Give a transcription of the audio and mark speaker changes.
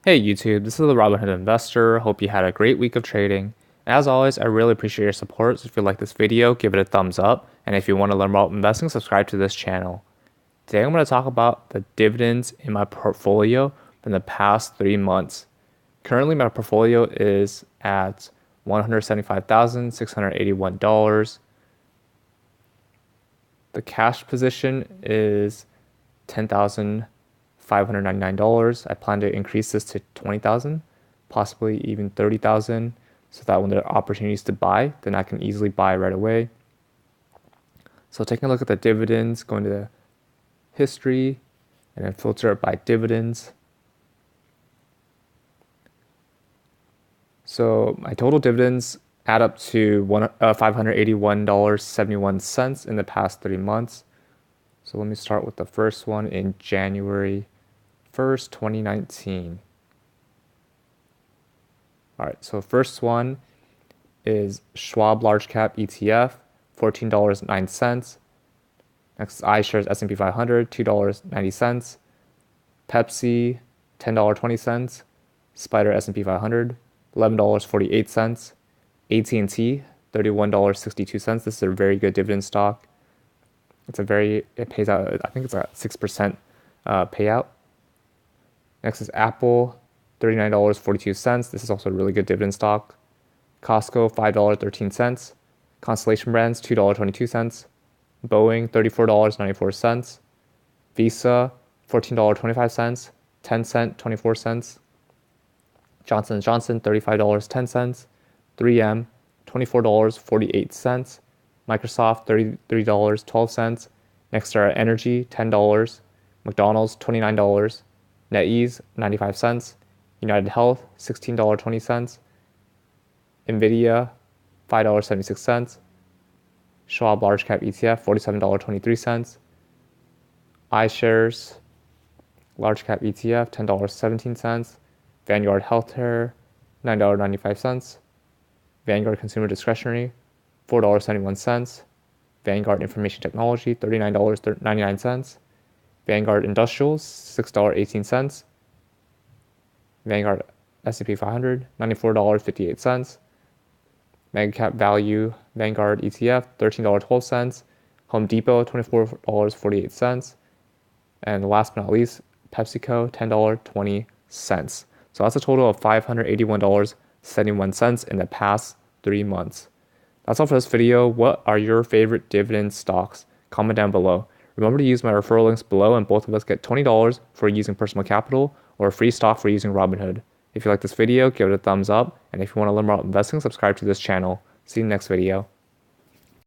Speaker 1: Hey YouTube, this is the Robinhood Investor. Hope you had a great week of trading. As always, I really appreciate your support. So if you like this video, give it a thumbs up. And if you want to learn more about investing, subscribe to this channel. Today I'm going to talk about the dividends in my portfolio from the past 3 months. Currently my portfolio is at $175,681. The cash position is $10,599. I plan to increase this to $20,000, possibly even $30,000, so that when there are opportunities to buy, then I can easily buy right away. So taking a look at the dividends, going to history, and then filter it by dividends. So my total dividends add up to $581.71 in the past 3 months. So let me start with the first one in January 1st, 2019. All right, so first one is Schwab Large Cap ETF, $14.09. Next is iShares S&P 500, $2.90. Pepsi, $10.20. Spider S&P 500, $11.48. AT&T, $31.62. This is a very good dividend stock. It pays out, I think it's a 6% payout. Next is Apple, $39.42. This is also a really good dividend stock. Costco, $5.13. Constellation Brands, $2.22. Boeing, $34.94. Visa, $14.25. Tencent, 24 cents. Johnson & Johnson, $35.10. 3M, $24.48. Microsoft, $33.12. Nextera Energy, $10. McDonald's, $29. NetEase, 95 cents. United Health, $16.20. Nvidia, $5.76. Schwab Large Cap ETF, $47.23. iShares Large Cap ETF, $10.17. Vanguard Healthcare, $9.95. Vanguard Consumer Discretionary, $4.71. Vanguard Information Technology, $39.99. Vanguard Industrials, $6.18. Vanguard S&P 500, $94.58. Mega Cap Value Vanguard ETF, $13.12. Home Depot, $24.48. And last but not least, PepsiCo, $10.20. So that's a total of $581.71 in the past 3 months. That's all for this video. What are your favorite dividend stocks? Comment down below. Remember to use my referral links below, and both of us get $20 for using personal capital or a free stock for using Robinhood. If you like this video, give it a thumbs up, and if you want to learn more about investing, subscribe to this channel. See you in the next video.